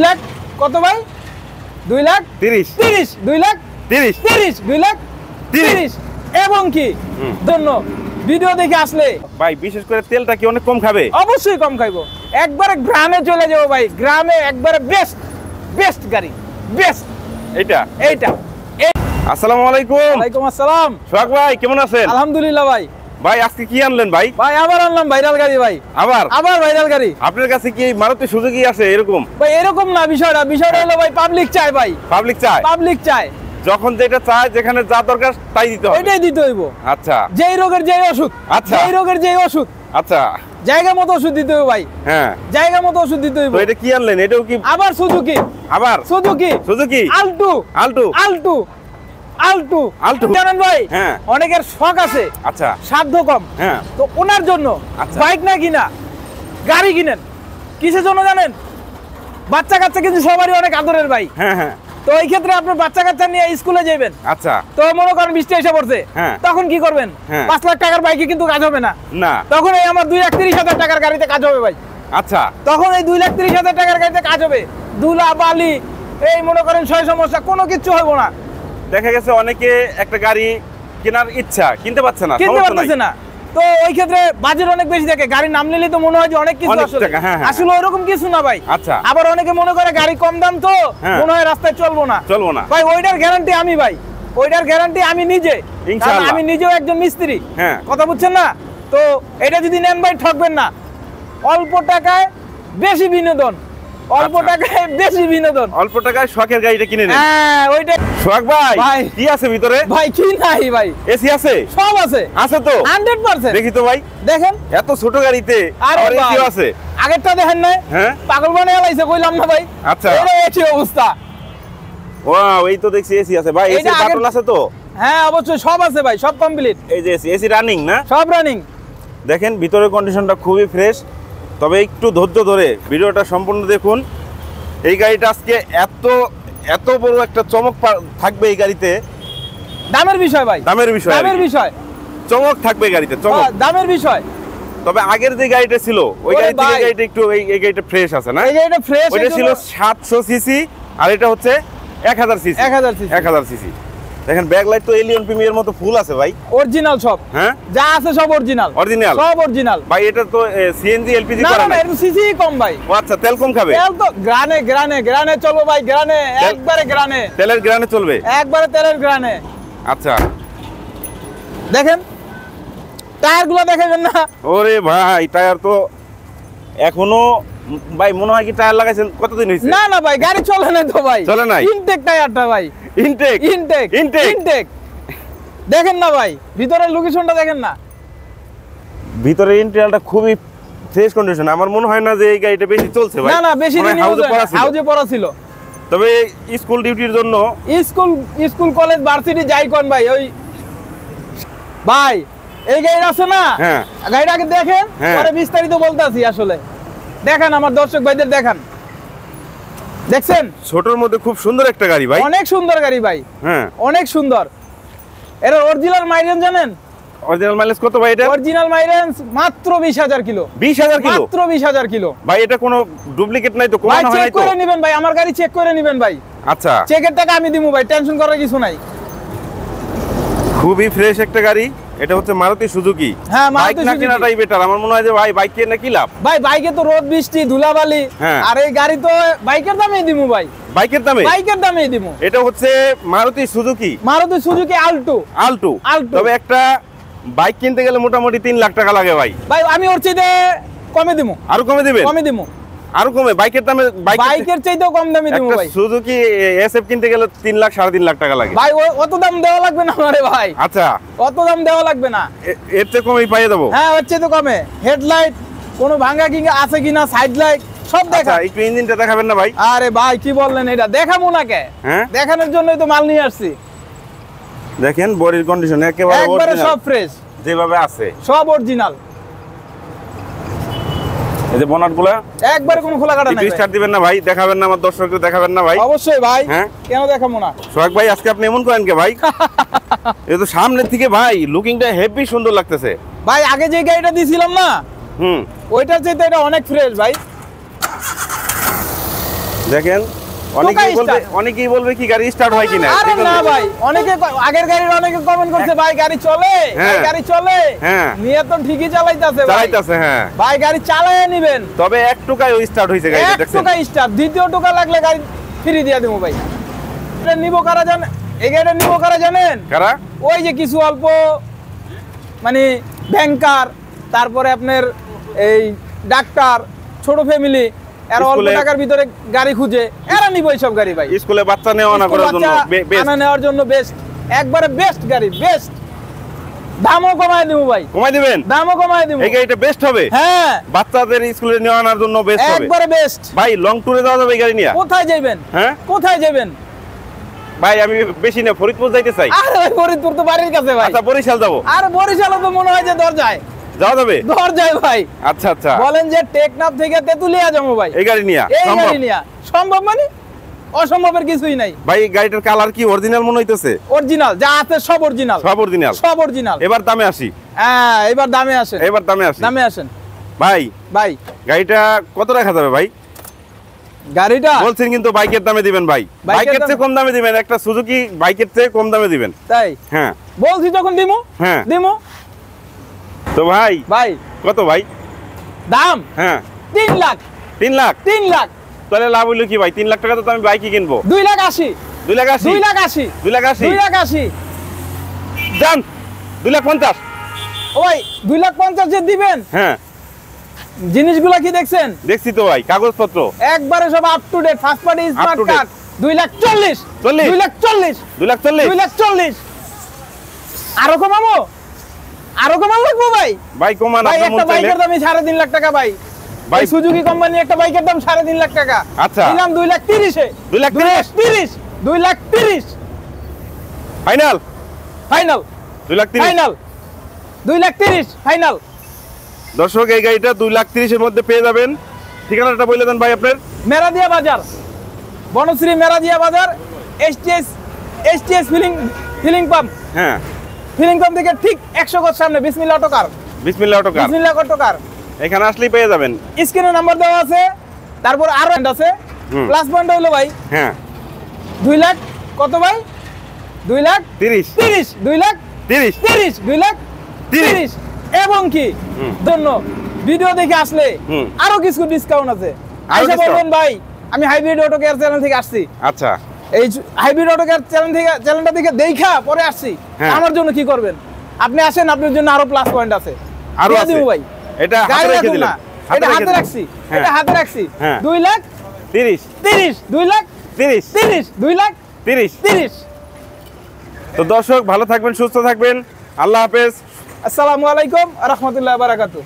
লাখ কত ভাই? 2 লাখ 30 30 2 লাখ 30 30 2 লাখ 30 এবং কি জন্য ভিডিও দেখে আসলে ভাই বিশেষ করে তেলটা কি অনেক কম খাবে? অবশ্যই কম খাইবো। একবারে গ্রামে চলে যাবো ভাই, গ্রামে একবারে বেস্ট বেস্ট গাড়ি বেস্ট এইটা। আসসালামু আলাইকুম। ওয়ালাইকুম আসসালাম। সোহাগ ভাই কেমন আছেন? আলহামদুলিল্লাহ ভাই। ভাই আজকে কি আনলেন ভাই? ভাই আবার আনলাম ভাইরাল গাড়ি ভাই। আবার ভাইরাল গাড়ি। আপনার কাছে কি মারুতি সুজুকি আছে এরকম? ভাই এরকম না, বিষয়টা হলো ভাই পাবলিক চায় ভাই। পাবলিক চায় যখন যেটা চায়, যেখানে যা দরকার তাই দিতে হবে। এটাই দিতে হইব। আচ্ছা। যেই রোগের যেই ওষুধ। আচ্ছা। যেই রোগের যেই ওষুধ। আচ্ছা। জায়গা মতো ওষুধ দিতে হবে ভাই। হ্যাঁ। জায়গা মতো ওষুধ দিতে হইব। তো এটা কি আনলেন? এটাও কি আবার সুজুকি। সুজুকি আলটু জানেন ভাই? হ্যাঁ। অনেকের শখ আছে। আচ্ছা। সাধ্য কম। হ্যাঁ। তো ওনার জন্য বাইক না কিনা গাড়ি কিনেন। কিসের জন্য জানেন? বাচ্চা কাচ্চা কিন্তু সবারই অনেক আদরের ভাই। হ্যাঁ হ্যাঁ। তো এই ক্ষেত্রে আপনার বাচ্চা কাচ্চা নিয়ে স্কুলে যাবেন। আচ্ছা। তো মনে করেন বৃষ্টি এসে পড়ছে। হ্যাঁ। তখন কি করবেন? 5 লাখ টাকার বাইকে কিন্তু কাজ হবে না। না। তখন এই আমার 2,30,000 টাকার গাড়িতে কাজ হবে ভাই। আচ্ছা। তখন এই 2,30,000 টাকার গাড়িতে কাজ হবে। ধুলা বালি এই মনে করেন ছয় সমস্যা কোনো কিচ্ছু হবে না। দেখা গেছে অনেকে একটা গাড়ি কেনার ইচ্ছা কিনতে পারছে না, কিনতে পারতেছে না। তো ওই ক্ষেত্রে বাজেট অনেক বেশি থাকে। গাড়ি নাম নিলে তো মনে হয় যে অনেক কিছু আসলে। আসলে ওইরকম কিছু না ভাই। আচ্ছা। আবার অনেকে মনে করে গাড়ি কম দাম তো মনে হয় রাস্তায় চলবো না। ভাই ওইটার গ্যারান্টি আমি ভাই। ওইটার গ্যারান্টি আমি নিজে। ইনশাআল্লাহ। আমি নিজেও একজন মিস্ত্রি। কথা বুঝছেন না? তো এটা যদি নেন ভাই ঠকবেন না। অল্প টাকায় বেশি বিনোদন। অল্প টাকায় বেশি বিনোদন। অল্প টাকায় শখের গাড়িটা কিনে নেন। হ্যাঁ ওইটা। সোহাগ ভাই কি আছে ভিতরে? ভাই কি নাই ভাই? এসি আছে? সব আছে। আছে তো 100%। দেখি তো ভাই। দেখেন এত ছোট গাড়িতে আর এসি আছে। আগেরটা দেখেন না? হ্যাঁ। পাগল বানায় লাইছে কইলাম না ভাই। আচ্ছা। এই এসি অবস্থা। ওয়াও এই তো দেখছি এসি আছে ভাই। এসি বাটন আছে তো? হ্যাঁ অবশ্যই সব আছে ভাই, সব কমপ্লিট। এই যে এসি রানিং না? সব রানিং। দেখেন ভিতরের কন্ডিশনটা খুবই ফ্রেশ। তবে একটু ধৈর্য ধরে ভিডিওটা সম্পূর্ণ দেখুন। এই গাড়িটা আজকে এত বড় একটা চমক থাকবে এই গাড়িতে। দামের বিষয় ভাই। দামের বিষয় চমক থাকবে গাড়িতে, চমক। দামের বিষয়। তবে আগের যে গাড়িটা ছিল ওই গাড়িটা একটু এই গাড়িটা ফ্রেশ আছে না? এই গাড়িটা ফ্রেশ। ওইটা ছিল 700 সিসি আর এটা হচ্ছে 1000 সিসি। 1000 সিসি। দেখেন ব্যাক লাইট তো এলিয়ন প্রিমিয়ার মতো ফুল আছে ভাই। অরিজিনাল সব। হ্যাঁ যা আছে সব অরিজিনাল। সব অরিজিনাল ভাই। এটা তো সিএনজি এলপিজি করা না? না এর সিসি কম ভাই। ও আচ্ছা। তেল কম খাবে? তেল তো গ্রানে চলবে ভাই। গ্রানে একবারে গ্রানে। তেলের গ্রানে চলবে? একবারে তেলের গ্রানে। আচ্ছা। দেখেন টায়ারগুলো দেখেন না? ওরে ভাই টায়ার তো এখনো ভাই মনে হয় কি টায়ার লাগাইছেন কতদিন হইছে? না ভাই গাড়ি চলে না তো ভাই। চলে নাই? ইনটেক টায়ারটা ভাই। ইনটেক দেখেন না ভাই, ভিতরের লোকেশনটা দেখেন না? ভিতরে ইন্টেরিয়রটা খুবই ফ্রেশ কন্ডিশন। আমার মনে হয় না যে এই গাড়িটা বেশি চলছে ভাই। না বেশি দিন হাউজে পড়া ছিল। তবে স্কুল ডিউটির জন্য স্কুল কলেজ ভার্সিটি যাই কোন ভাই ওই ভাই এই গাড়ি আছে না? হ্যাঁ। গাড়িটা আগে দেখেন পরে বিস্তারিত বলতাছি। আসলে দেখেন আমার দর্শক ভাইদের দেখান। দেখছেন ছোটর মধ্যে খুব সুন্দর একটা গাড়ি ভাই। অনেক সুন্দর গাড়ি ভাই। হ্যাঁ অনেক সুন্দর। এর অরিজিনাল মাইলেজ জানেন? অরিজিনাল মাইলেজ কত ভাই এটা? অরিজিনাল মাইলেজ মাত্র 20,000 কিলো। 20,000 কিলো? মাত্র 20,000 কিলো ভাই। এটা কোনো ডুপ্লিকেট নাই তো? কমানো হয় নাই তো? চেক করে নেবেন ভাই, আমার গাড়ি চেক করে নেবেন ভাই। আচ্ছা। চেকের টাকা আমি দিমু ভাই, টেনশন করার কিছু নাই। খুবই ফ্রেশ একটা গাড়ি। এটা হচ্ছে মারুতি সুজুকি। হ্যাঁ মারুতি সুজুকি। কেনাটাই বেটার আমার মনে হয় যে ভাই বাইক কিনে কি লাভ? ভাই বাইকে তো রোদ বৃষ্টি ধুলাবালি। আর এই গাড়ি তো বাইকের দামেই দিমু ভাই। বাইকের দামেই দিমু। এটা হচ্ছে মারুতি সুজুকি আল্টো। তবে একটা বাইক কিনতে গেলে মোটামুটি 3 লাখ টাকা লাগে ভাই। ভাই আমি ওর চাইতে কমে দিমু। আরো কমে দিবেন? কমে দিমু। আরো কমে? বাইকের দামে বাইকের চাইতেও কম দামে দিমু ভাই। সুজুকি এসএফ কিনতে গেলে 3 লাখ 3.5 লাখ টাকা লাগে। ভাই অত দাম দেওয়া লাগবে না আমারে ভাই। আচ্ছা। অত দাম দেওয়া লাগবে না। এর চেয়ে কমেই পাইয়ে দেবো? হ্যাঁ এর চেয়ে তো কমে। হেডলাইট কোনো ভাঙা কিংবা আছে কিনা, সাইড লাইট সব দেখা। একটু ইঞ্জিনটা দেখাবেন না ভাই? আরে ভাই কি বললেন, এটা দেখাবো না কে? হ্যাঁ দেখানোর জন্যই তো মাল নিয়ে আসছি। দেখেন বডির কন্ডিশন একবারে সব ফ্রেশ যেভাবে আছে, সব অরিজিনাল। এই যে বনাটগুলা একবারে কোনো খোলা কাটা নাই। স্টার্ট দিবেন না ভাই? দেখাবেন না আমার দর্শকদের? দেখাবেন না ভাই? অবশ্যই ভাই। হ্যাঁ কেন দেখাবো না? সোহাগ ভাই আজকে আপনি এমন করেন কে ভাই? এই তো সামনের থেকে ভাই লুকিংটা হেভি সুন্দর লাগতেছে ভাই। আগে যে গাড়িটা দিছিলাম না ওইটার চাইতে এটা অনেক ফ্রেশ ভাই। দেখেন অনেকেই বলবে কি গাড়ি স্টার্ট হয় কিনা। আরে না ভাই, অনেকে আগের গাড়ির অনেকে কমেন্ট করছে ভাই গাড়ি চলে, গাড়ি চলে, নিয়ে তো ঠিকই চালাইতাছে হ্যাঁ ভাই, গাড়ি চালায় নেবেন, তবে এক টোকায় স্টার্ট হইছে গাড়ি, এক টোকায় স্টার্ট, দ্বিতীয় টোকা লাগলে গাড়ি ফ্রি দিয়ে দেবো ভাই। এটা নিবো কারা জানেন? এই গাড়িটা নিবো কারা জানেন? কারা? ওই যে কিছু অল্প মানে ব্যাংকার, তারপরে আপনার এই ডাক্তার, ছোট ফ্যামিলি, এর অল্প টাকার ভিতরে গাড়ি খুঁজে, এরা নিবো এইসব গাড়ি ভাই। স্কুলে বাচ্চা নেওয়া করার জন্য আনা নেওয়ার জন্য বেস্ট, একবারে বেস্ট গাড়ি, বেস্ট। দামও কমায় দেবো ভাই। কমায় দিবেন? দামও কমায় দেবো। এই গাড়িটা বেস্ট হবে? হ্যাঁ, বাচ্চাদের স্কুলে নেওয়া আনার জন্য বেস্ট হবে, একবারে বেস্ট ভাই। লং ট্যুরে যাওয়া যাবে এই গাড়ি নিয়ে? কোথায় যাবেন? হ্যাঁ, কোথায় যাবেন ভাই? আমি বেশি না, ফরিদপুর যাইতে চাই। আরে ভাই, ফরিদপুর তো বাড়ির কাছে ভাই। আচ্ছা, বরিশাল যাবো। আর বরিশালও তো মনে হয় যে দরজায় যাওয়া যাবে, দরজায় ভাই। আচ্ছা আচ্ছা, বলেন যে টেকনাফ থেকে তেতুলিয়া যাবো ভাই এই গাড়ি নিয়ে? এই গাড়ি নিয়ে সম্ভব মানে অসম্ভবের কিছুই নাই ভাই। গাড়িটার কালার কি অরিজিনাল মনে হইতেছে? অরিজিনাল যা আছে সব অরিজিনাল, সব অরিজিনাল, সব অরিজিনাল। এবার দামে আসি। হ্যাঁ, এবার দামে আসেন, এবার দামে আসি, দামে আসেন ভাই। ভাই গাড়িটা কত রাখা যাবে ভাই? গাড়িটা বলছেন কিন্তু বাইকের দামে দিবেন ভাই, বাইকের চেয়ে কম দামে দিবেন, একটা সুজুকি বাইকের চেয়ে কম দামে দিবেন। তাই? হ্যাঁ, বলছি যখন দিমু, হ্যাঁ দিমু। তো ভাই ভাই কত ভাই দাম? হ্যাঁ, 3 লাখ। 3 লাখ? 3 লাখ। তাহলে লাভ হইলো কি ভাই? 3 লাখ টাকা তো আমি বাইকই কিনবো। 2 লাখ 80। 2 লাখ 80? 2 লাখ 80। 2 লাখ 80? 2 লাখ 80 জান। 2 লাখ 50? ওই 2 লাখ 50 যে দিবেন, হ্যাঁ। জিনিসগুলো কি দেখছেন? দেখছি তো ভাই, কাগজপত্র একবারে সব up to date, first party smart card. 2 lakh 40। 2 lakh 40। 2 lakh 40? 2 lakh 40। আরো কমাবো? আরো কমান লাগবো ভাই? ভাই কমান, ভাই আপনার একটা মন চাইলে। বাইকের দামই 3.5 লাখ টাকা ভাই। ভাই সুজুকি কোম্পানি একটা বাইকের দাম 3.5 লাখ টাকা। আচ্ছা, দিলাম 2 লাখ 30 এ। 2 lakh 30? 2 lakh 30 final? Final 2 lakh 30? Final 2 lakh 30 final. দর্শক, এই গাড়িটা 2 লাখ 30 এর মধ্যে পেয়ে যাবেন। ঠিকানাটা বলে দেন ভাই আপনার। মেরাদিয়া বাজার, বনশ্রী মেরাদিয়া বাজার, এসটিএস ফিলিং পাম্প। হ্যাঁ, ফিলিং পাম্প থেকে ঠিক 100 গজ সামনে বিসমিল্লাহ অটোকার। বিসমিল্লাহ অটোকার? বিসমিল্লাহ অটোকার। এখানে আসলেই পেয়ে যাবেন। স্ক্রিনে নাম্বার দেওয়া আছে, তারপর আরো আছে। প্লাস পয়েন্ট হলো ভাই, হ্যাঁ 2 লাখ কত ভাই? 2 লাখ 30। 2 লাখ 30। 2 লাখ 30। এবং কি জন্য ভিডিও দেখে আসলে আরো কিছু ডিসকাউন্ট আছে। আইসা বলবেন ভাই আমি হাইব্রিড অটো কেয়ার চ্যানেল থেকে আসছি। আচ্ছা, এই হাইব্রিড অটো কেয়ার চ্যানেলটা থেকে দেখা পরে আসছি, আমার জন্য কি করবেন? আপনি আসেন, আপনার জন্য আরো প্লাস পয়েন্ট আছে। আরো আছে ভাই, এটা হাতে রেখে দিলাম, এটা হাতে রাখছি, এটা হাতে রাখছি। 2 লাখ 30। 2 লাখ 30। 2 লাখ 30। তো দর্শক, ভালো থাকবেন, সুস্থ থাকবেন, আল্লাহ হাফেজ, আসসালামু আলাইকুম ওয়া রাহমাতুল্লাহি ওয়া বারাকাতুহু।